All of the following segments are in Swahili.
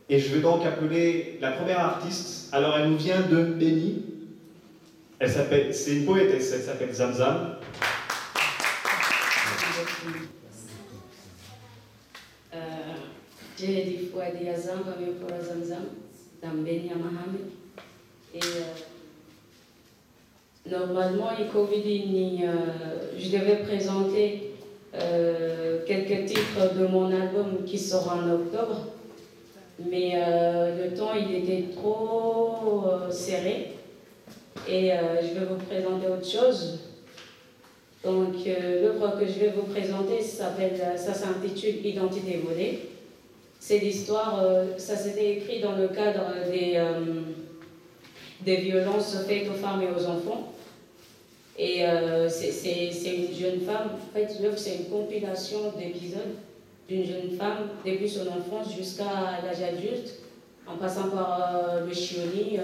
Et je vais donc appeler la première artiste. Alors elle nous vient de Béni. C'est une poétesse, elle s'appelle Zamzam. J'ai des fois des Azam pour Zamzam, dans Béni à Mohamed. Et normalement, je devais présenter quelques titres de mon album qui sort en octobre, mais le temps il était trop serré et je vais vous présenter autre chose. Donc l'œuvre que je vais vous présenter ça s'intitule Identité volée. C'est l'histoire, ça s'était écrit dans le cadre des violences faites aux femmes et aux enfants. Et c'est une jeune femme, en fait l'œuvre c'est une compilation d'épisodes d'une jeune femme depuis son enfance jusqu'à l'âge adulte, en passant par le chioni,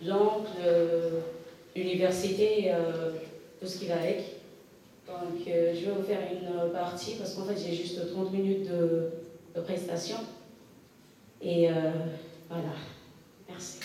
l'oncle, l'université, tout ce qui va avec. Donc je vais vous faire une partie parce qu'en fait j'ai juste 30 minutes de prestation. Et voilà, merci.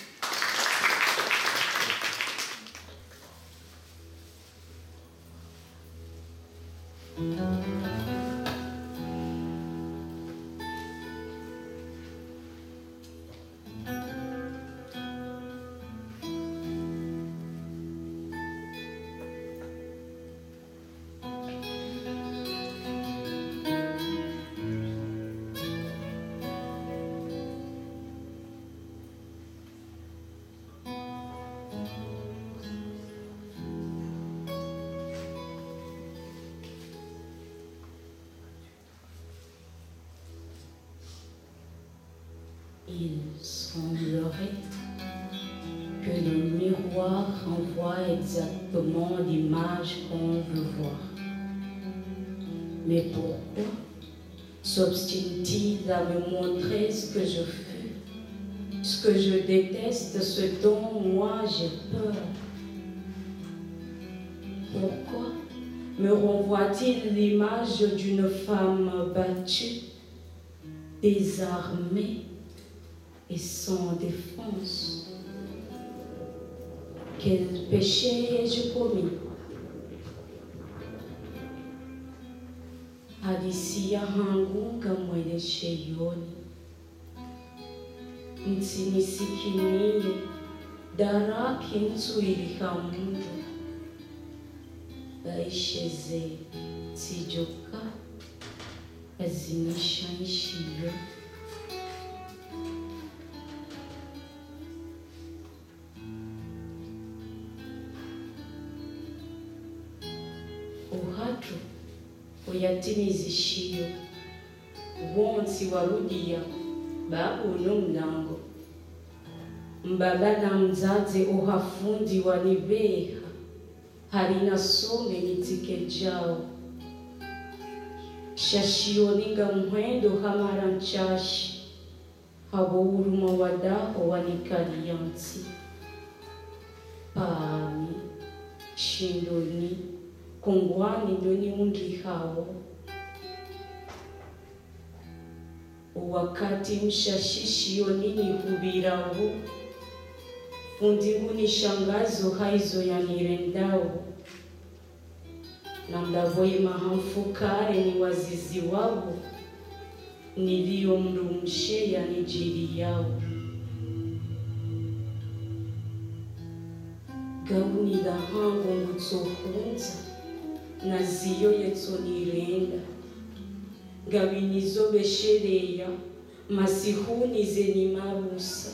Il semblerait que le miroir renvoie exactement l'image qu'on veut voir. Mais pourquoi s'obstine-t-il à me montrer ce que je fus, ce que je déteste, ce dont moi j'ai peur? Pourquoi me renvoie-t-il l'image d'une femme battue, désarmée et sans défense? Quel péché ai-je commis? Hadisia hangu kamweleshe yoni, mtinisikimie daraki ntswilika mundu, baisheze tijoka azimisha nshiyo. Uhatu uyatimizishio wonsi warudia babu nomlango mbaba na mzazi uhafundi wanibeha harina some nitike jao shashioninga mwendo hamara nchashi habo uruma wadaho wanikaliansi pani shindoni kongwani ndoni undi hao wakati mshashishio nini hubirao fundinguni shangazo haizo yanirendao na mdavoye mahamfukare ni wazizi wao nilio mrumshe ya nijiri yao gauni la hango ngutsohunza na ziyo yetsonirenda gabinizo beshereya masihuni zeni marusa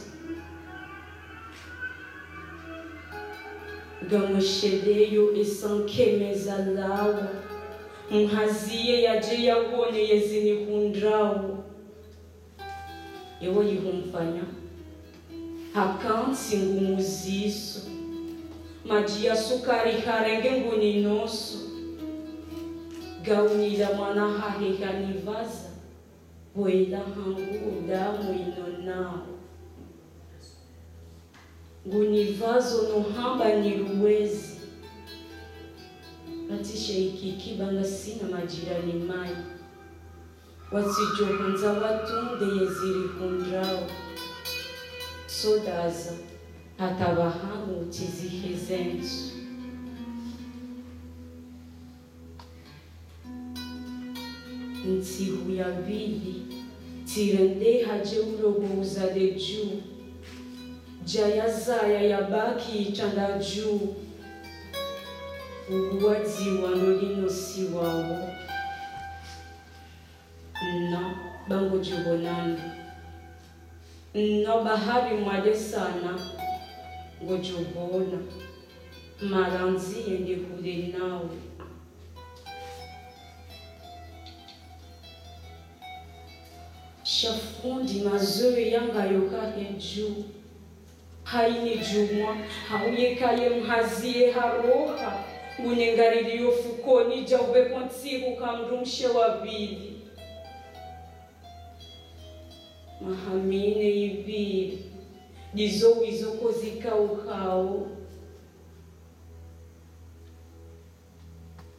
gamushereyo esankemeza lawa mhaziye yaje yabone yezini kundrawo yewo yihumfanya hakansi ngumuziso maji ya sukari harenge nguni noso gaunila mwana haheha nivaza boila hangu damu inonao ngunivazo nohamba niruwezi ratisha ikiki banga sina majirani mai wasijokunza watunde yeziri kundrao sodaza atabahamu tizihezensu ntsihu ya bibi tirende haje urogoza de juu jaya zaya ya baki chanda juu uwazi wanolino si wao na bango jubonando na bahari mwade sana ngojubona maranzi ende kude nawe shafundi mazoe yanga yokahe juu haini jumwa hauye kaye mhazie haroha unengariliyo fukoni jaube kontsiku kamrumshe wabili mahamine ibili dizo wizoko zikaukao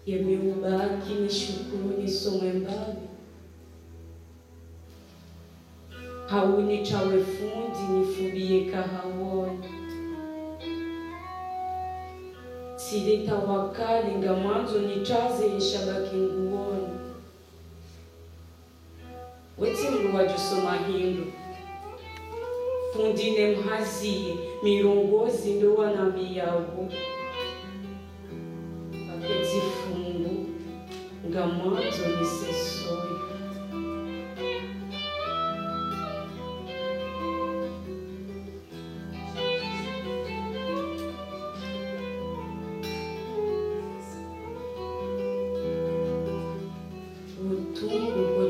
yemeubaki nishukuru nisome mbali hauni chawe fundi nifubie kahawoni sile tawakali nga mwanzo nichaze yeshabaki nguoni weti mru wajusoma hindu fundi ne mhazie mirongozi ndo wanamiyago aketi fungu nga mwanzo nisesoi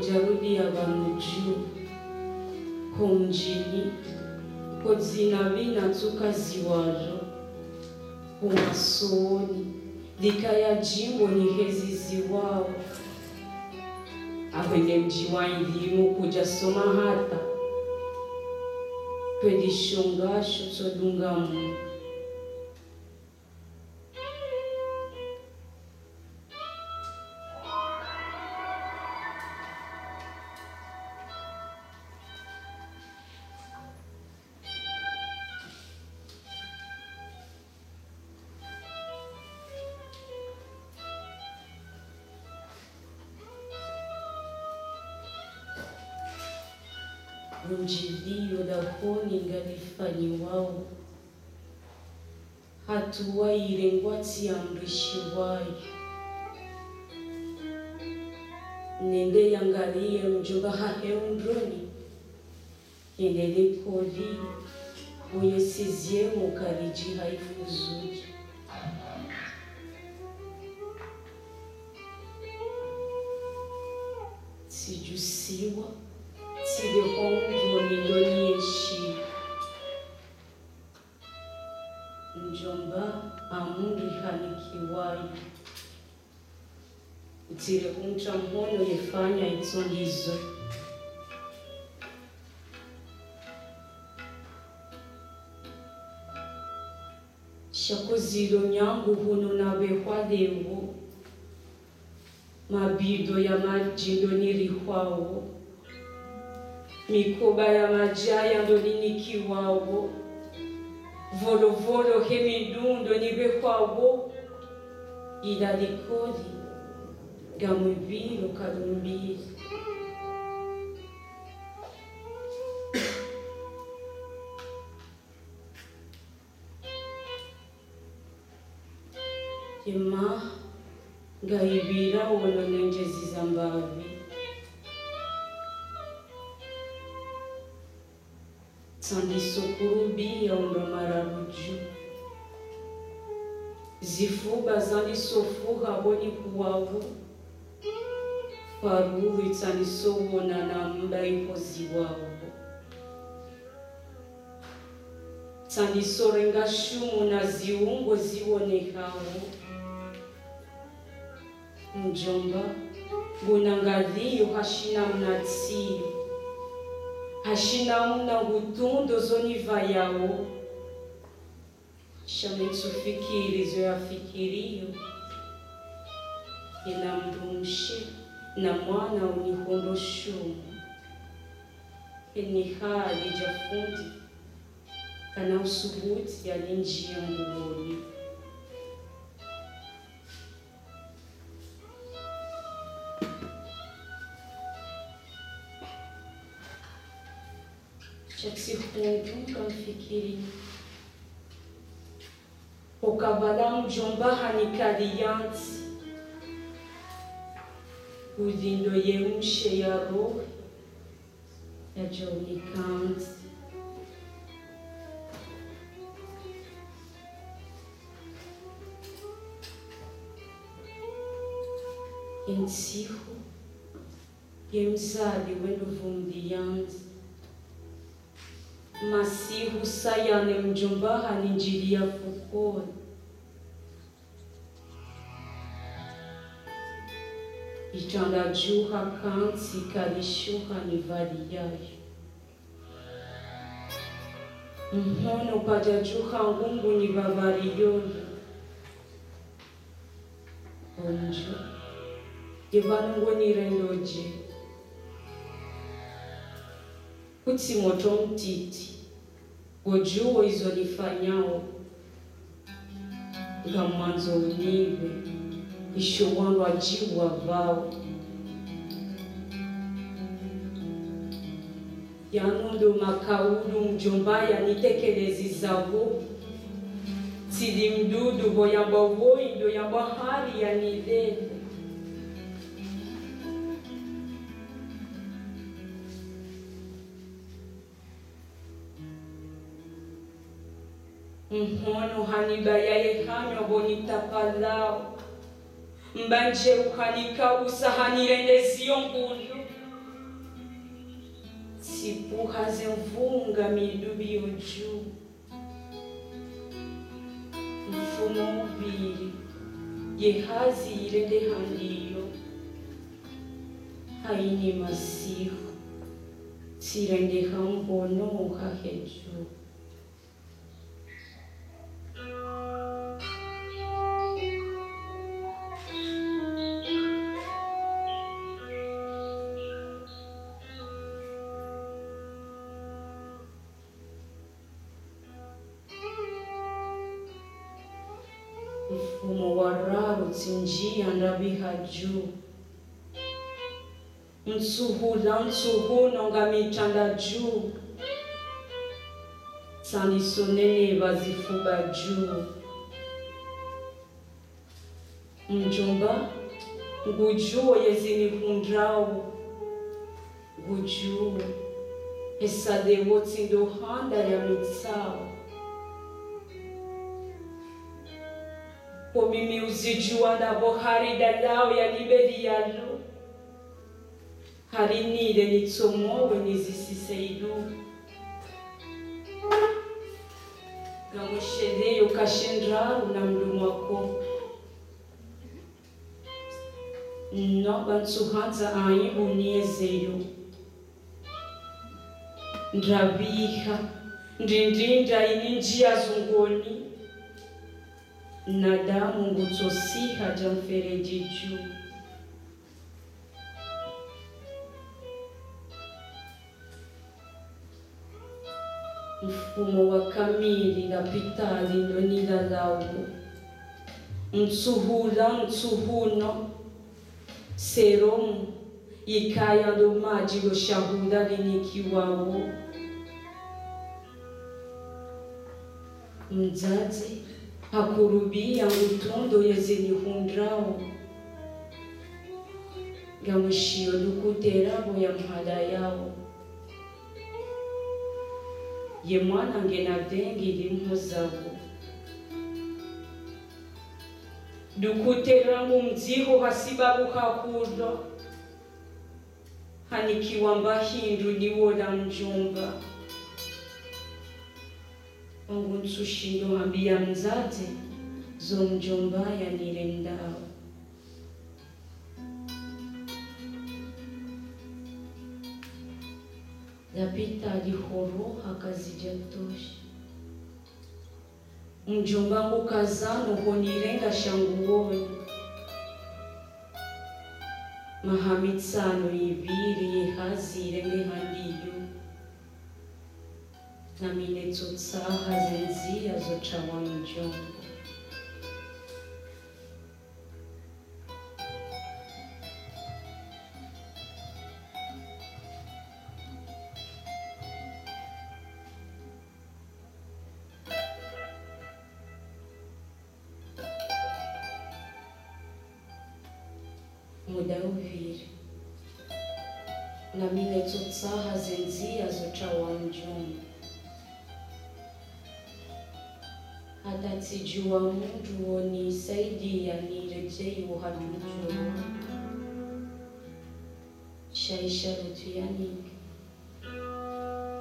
jarudi abanujuu honjini kodzinavina tsuka ziwazo kumasoni dikaya jimbo ni hezi ziwao avenge mji wa indimu kuja soma hata pedishongasho tsodungamu Mjilio da honi ngalifanyiwao hatua irengwati ya mrishiwai nende yangalie mjoba haheundroni endele poli uyesizie mukariji haifuzuji sijusiwa sile hongo nilonyeshi njomba amundri hanikiwai utire uncha mhono yefanya itsongizo shakozilo nyangu huno nabehwadewo mabido ya majindo nirihwawo mikoba ya majaya ndo ninikiwawo volovolo hemidundo nibekwawo idalikoli gamwibilo kalumbili yema ngaibira wono nenjezi zambavi sandiso kurubi ya undomararuju zifuba zandisofuha boni kuwavu faruhu itsandisowona na mba ihozi wawo tsandisorenga shumu na ziungo ziwonekawo mjomba gunangaliyo hashina mnatsiyo hashina muna gutundo zoniva yawo shametsufikiri zoyafikiriyo ina mrumshi na mwana unihondo shumu eniha alijafundi kana usubuti yalinjia nguoni chaksihundu kamfikiri ukabala mjomba hanikaliyanti ulindo yemushe ya roho ya jonikanti insihu yemzali wenduvumliyanti masihu sayane mjomba haninjilia fukoni itanda juha kansi kalishuha ni valiyayo mhono paja juha ngungu ni vavariyoni onjo yevanungo ni rendoje kuti moto mtiti gojuo izo nifanyao nga mwanzo unive ishowandwa jiwa vao yanundo makaulu mjomba yanitekelezi zavo tili mdudu boyamba voindo yamba hali yanilele mhono hanibayaye hanywa bonitapalao mbanje uhanika usahanirendezio ngundu sipuhaze mvunga midubi oju mfumo ubiri yehazi irende handiyo haini masihu sirende hambono haheju mfumo wararu tinjia ndabiha juu nsuhuna ngamitanda juu sanisonene vazifuba juu mjomba ngujuo yezinihundrao ngujuo esadewo tindohanda ya mitsao pomimi uzijua na bohari dalao ya liberialo harinire nitsomowe nizisiseidu gamusheleyo kashendraru na mdumu wako no bantsuhanza aibu niezeyo ndrabiha ndindinda ini njia zungoni na damu ngutsosiha jamfereji juu mfumo wa kamili na pitali ndonila laugu mtsuhuno seromu ikaya ndo maji lo shahuda linikiwawo mzazi hakurubia ngutondo yezinihundrao gamushio lukuterabo ya mhada yao ye mwana ngena dengi limhozavo dukuterangu mdziho hasibabu hakudo hanikiwamba hindu niwola mjomba wangu nsushindo hambia mzate zo mjomba ya nirendao yapita alihoroha kazijatoshi mjomba ngu kazano honirenga shanguoni mahamitsano ibiri yehazire mehandiyo na minetsotsaha zenzia zochawa mjombo. Muda uviri na minetsotsaha zenzia zochawa mjombo. Hata sijua mundu wonisaidia nirejee uhatujo shaisha rutu yanike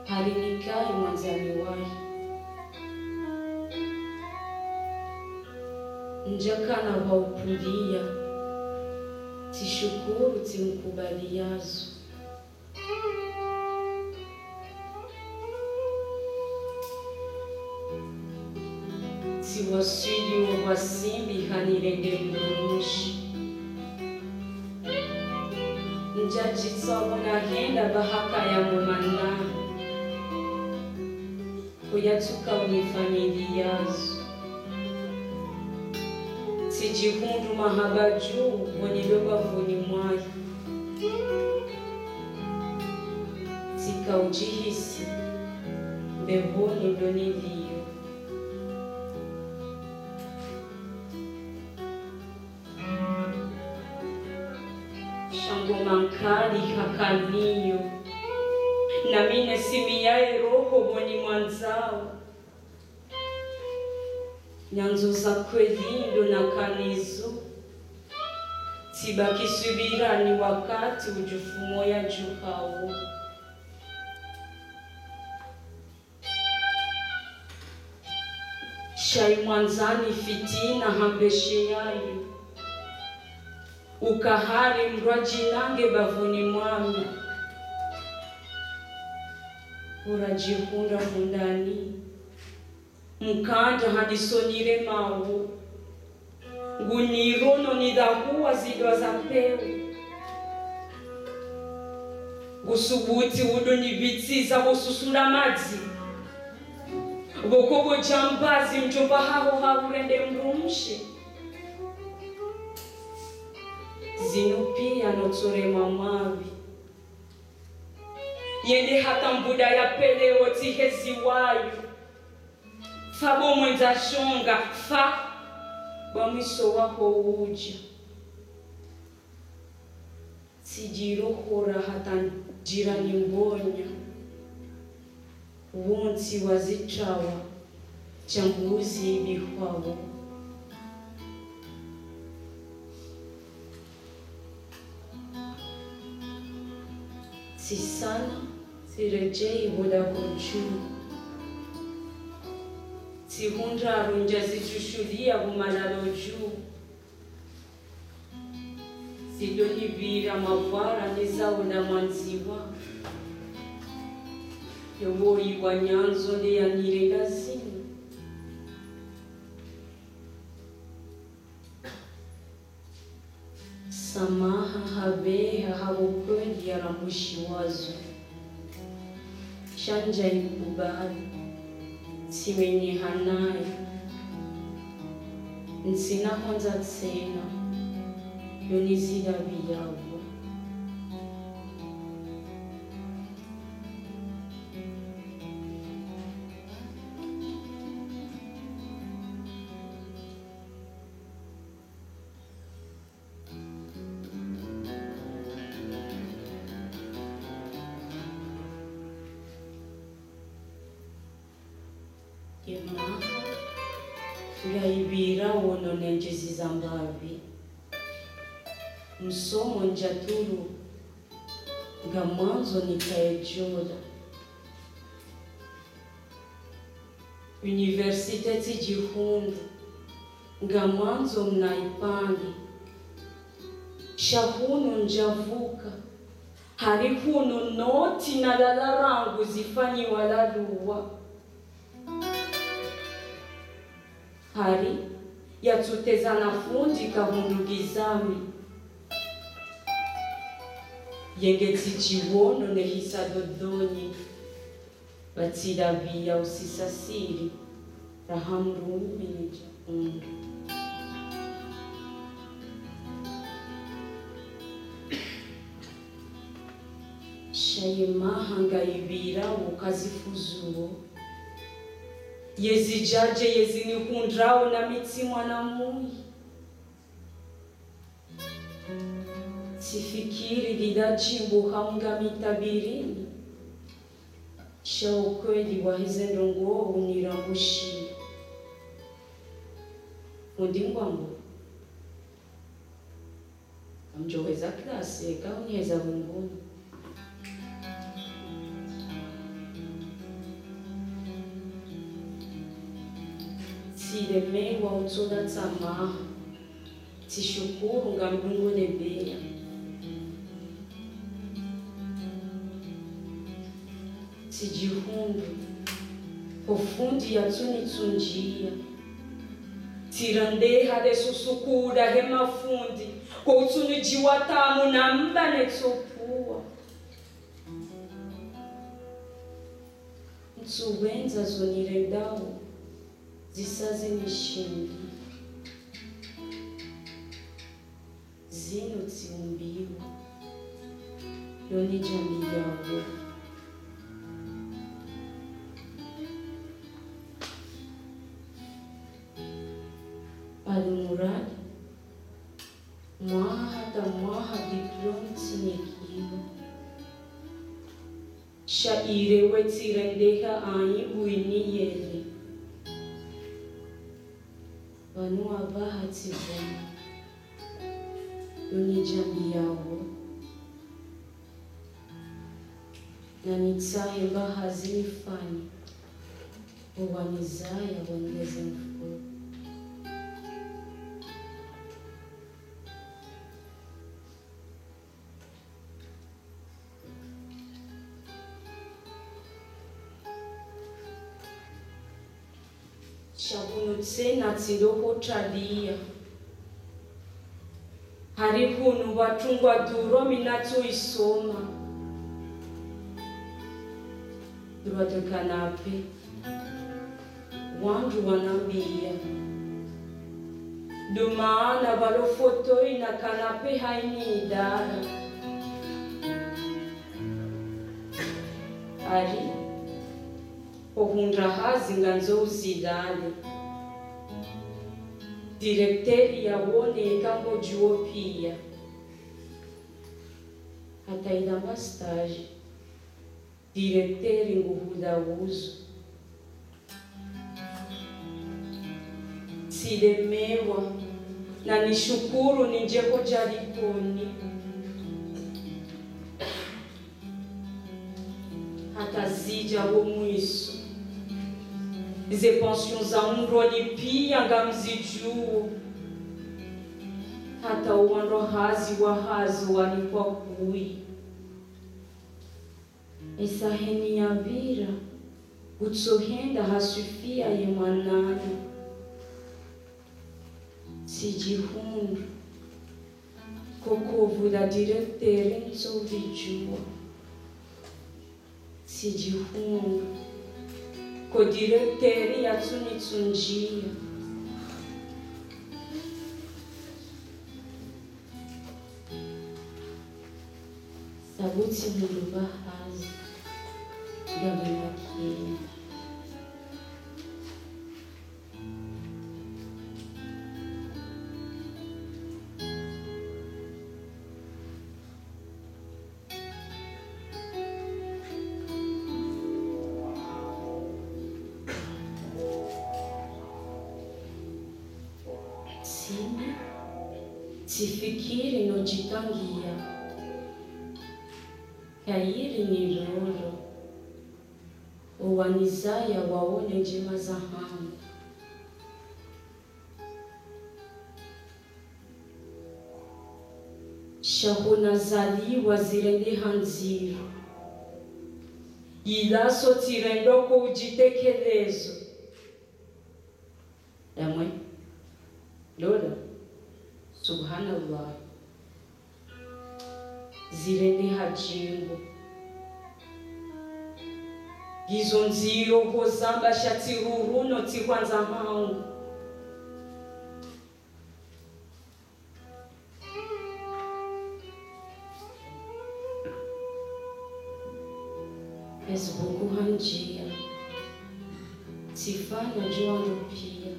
harinikai mwanzani wahi njakana waupulia tishukuru timkubali yazo siwasili wasimbi hanirende mrushi njajitsawa nahenda bahaka ya mumana kuyatuka unifamili yazo sijihundu mahaba juu waniloba vuni mwayo sikaujihisi mbevoni doniliyo mankali hakaniyo na mine simiyae roho boni mwanzao nyanzo za kwelindo na kanizo tibaki subirani wakati ujufumo ya juhao shai mwanzani fitina hambeshe yayo ukahari mrwajinange bavuni mwami urajihunda mundani mkanda hadisonire mawo ngunirono nidahuwa zidwa za mpewe gusubuti udo nibitsiza bosusula madzi bokobo jambazi mjomba haho haurende mrumshe zinupia notsorema mavi yende hata mbuda ya pele oti hezi wayo fabo mwenza shonga fa bamiso wako uja sijirohora hata jirani mbonya wonsi wazichawa chambuzi bihwawo sisana sirejei boda kochu sihundra runja zichushulia bumalalo juu sidonibira mavara nizaona manziwa yobori wa nyanzo de yanirenda sinu samaha habeha habukwendi ya rambushi wazo shanja ikubali siwenye hanayo nsina kwanza tsena yonizida biyawo yaibira wono nenjezi zambavi msomo njaturu nga mwanzo nikaejoda universite tijihundu nga mwanzo mnaipangi shahuno njavuka hari huno noti na lalarangu zifanyi walaluwa hari yatuteza na fundi kahundugizami Yengetichiwono nehisa dodoni batida via usisasiri rahamru minija Shayemaha ngaibira ukazifuzuo yezijaje yezinikundrao na mitimwa na mui sifikiri lidachimbo haunga mitabirini shaukweli wahizendongo unirambushi mudingwambo amjoweza klase kaonyeza wengoni silemewa utsoda tsama tishukuru ngamdungu lebeya tijihundu ufundi yatunitsunjia tirandeha lesusukura hemafundi koutsunujiwatamu na mba netsopua ntsuwenza zonirendawo zisaze nishindi zino tsiumbiwa yoni jamii yawo Al-Murad mwaha diplom tsinekiwa shaire wetsirendeha ai uini yele Vanu abaha tsivona yoni jamii yawo na nitsaye mbaha zinifani uwanizaya wanyeze mfuko Shabunutse na tsiroho chadia hari hunu batungwa duro minatso isoma droit de canapé wandu wanambia dumana balo foto ina canapé haini idara ari pohundra hazi nganzo usidale direkteri yawone kambo juo pia hata idamba stage direkteri nguhuda uzu silemewa na nishukuru ninjeko jarikoni hata zija wo mwiso ze pensions za umroni pia ngamzijuo hata uwando hazi wa hazo walikuwa kui esaheni ya vira utsohenda hasufia ye mwanani sijihundu kokovu la direktere ntsovijua sijihundu ko direkteri yatsunitsunjia sabuti mundu bahazi gabemakini sifikiri nojitangia kairi ni lolo uwanizaya waone njema za hamu shahuna zaliwa zirende hanziro ilaso tirendoko ujitekelezo damwe Lola Subhanallah zirende hajimbo gizo nziro hozamba shatiruruno tikwanza maungu Facebook hanjia tifana juando pia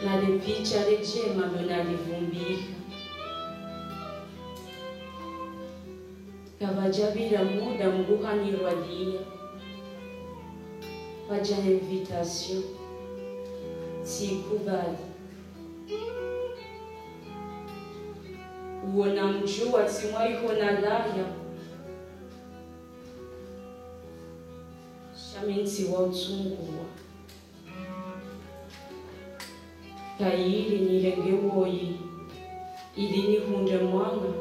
na de picha lejema menalivumbika kabajabira muda mguhanirwadia waja invitation sikubali uona mjua timwaiho na laya shaminti wa utungua kaili nilenge woyi ili nihunde mwanga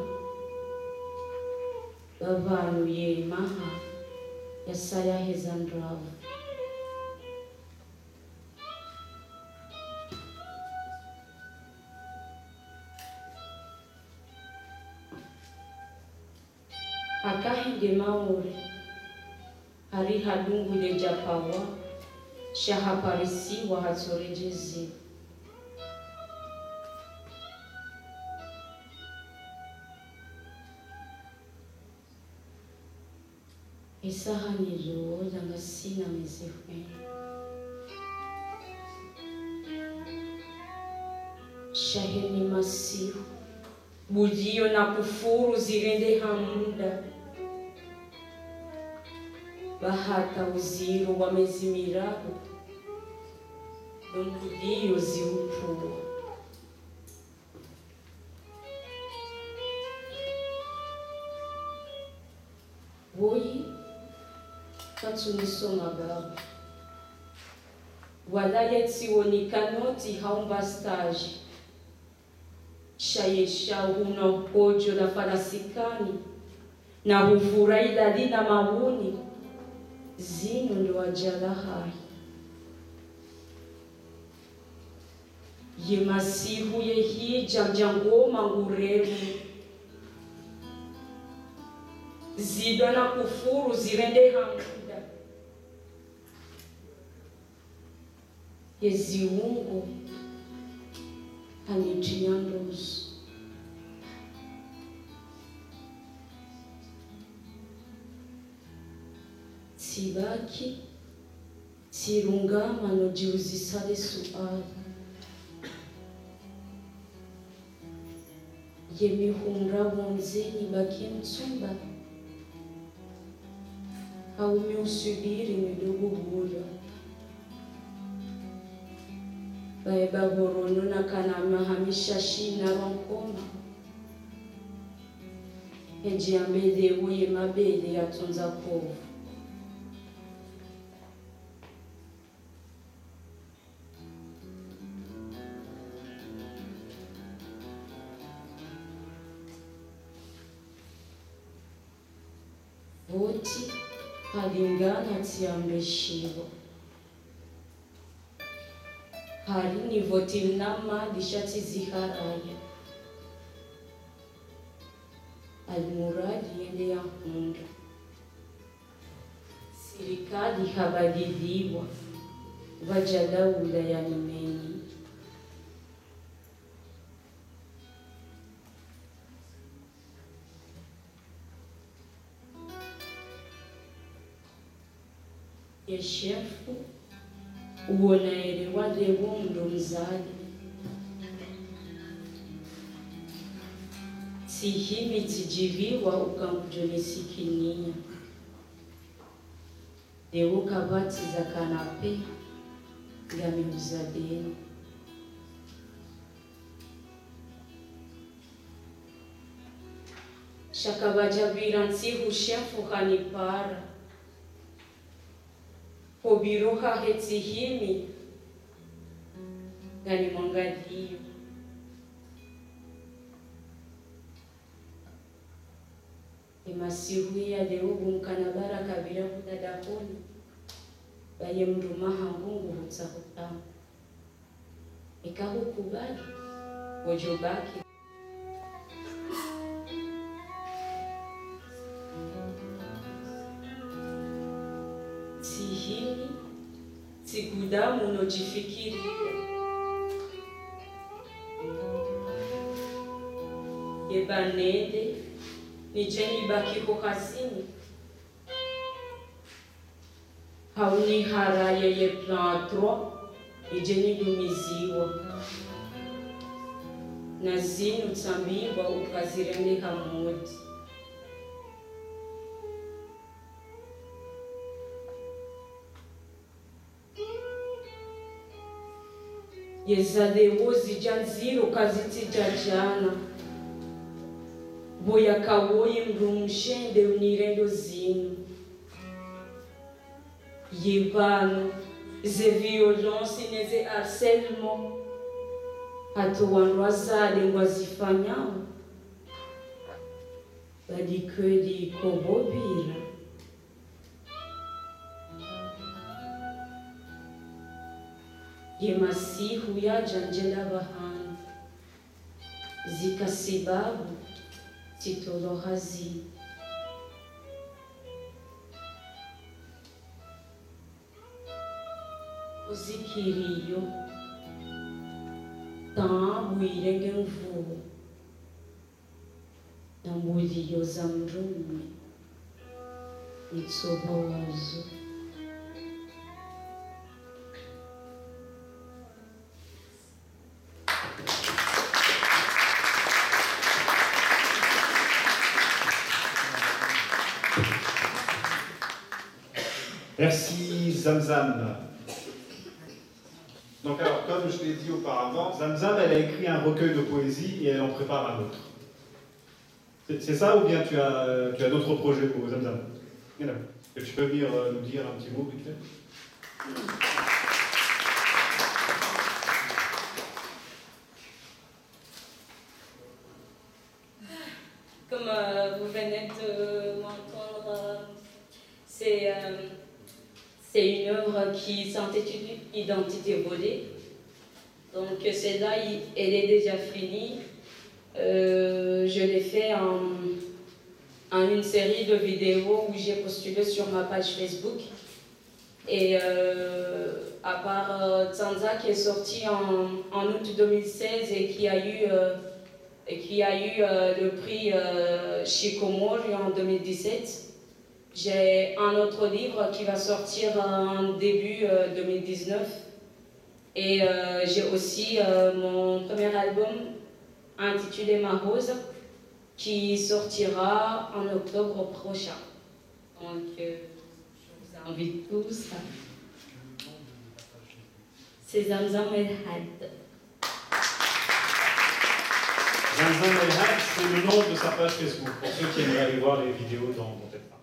babanu ye maha yasaya hezandravu akahinde maore hari hadungu le japawa shahaparisiwa hatorejezi isaha nilooza nga sina mizifwe shaheni masihu budio na kufuru zirende hamda bahata uziro wamezimirabu nonkudio ziupua woyi katunisoma baba walayetiwoni kanoti haumba staji shayesha huno kojo la farasikani na hufuraila lina mauni zinu ndo ajala hai ye masihu ye hija mjangoma nguremu zido na kufuru zirende hamda ye ziungo hanitiandosu sibaki sirungama no jiuzisale suali yemihumra wonzeni baki mtsumba haumiusubiri midogo bura baeba horono na kanama hamisha shina ronkoma ejiambele uye mabele yatunza kovu voti halingana tiambeshiro hari ni voti mnama lishati ziharaya almuradi yende ya hunda serikali habadiliwa wajalaula ya nimeni yeshefu uonaelewa lewo ndo mzali tihimi tijiriwa ukamjonesikinia lewo kabati za kanape yamiuzadeni shakabajabira nsihu shefu hanipara hobiroha hetihimi gani mwangalio emasihuya leo bumkanabara kabira kudadakoni baye mrumaha ngungu hutsahutamu ikahukubali wojobaki sihini sigudamu unojifikiria yebanende nijeni bakiho hasini hauni haraye ye plan 3 nijeni lumiziwa na zinu tsambiwa ukazirene hamodi yezalewo zijanziro kazitijajana boya kawoye mrumshende unirendo zinu yevano ze violence neze harcèlement hatuwanwa zale ngwazifanyao badikweli kobobira yemasihu yajanjela bahani zikasibabu titolohazi uzikiriyo tambwirenge mvubu nambuliyo za mrume itsobowazo Merci Zamzam. Donc alors, comme je l'ai dit auparavant, Zamzam, elle a écrit un recueil de poésie et elle en prépare un autre. C'est ça ou bien tu as d'autres projets pour Zamzam? Est-ce que tu peux venir nous dire un petit mot, vite fait? Comme vous venez de m'entendre, c'est une œuvre qui s'intitule Identité volée. Donc celle-là, elle est déjà finie. Je l'ai fait en une série de vidéos où j'ai postulé sur ma page Facebook. Et à part Tsanza qui est sorti en août 2016 et qui a eu le prix Shikomori en 2017, j'ai un autre livre qui va sortir en début 2019 et j'ai aussi mon premier album intitulé Ma Rose qui sortira en octobre prochain. Donc je vous invite tous. C'est Zamzam El Had. Zamzam El Had, c'est le nom de sa page Facebook, pour ceux qui aimeraient aller voir les vidéos dans cette page.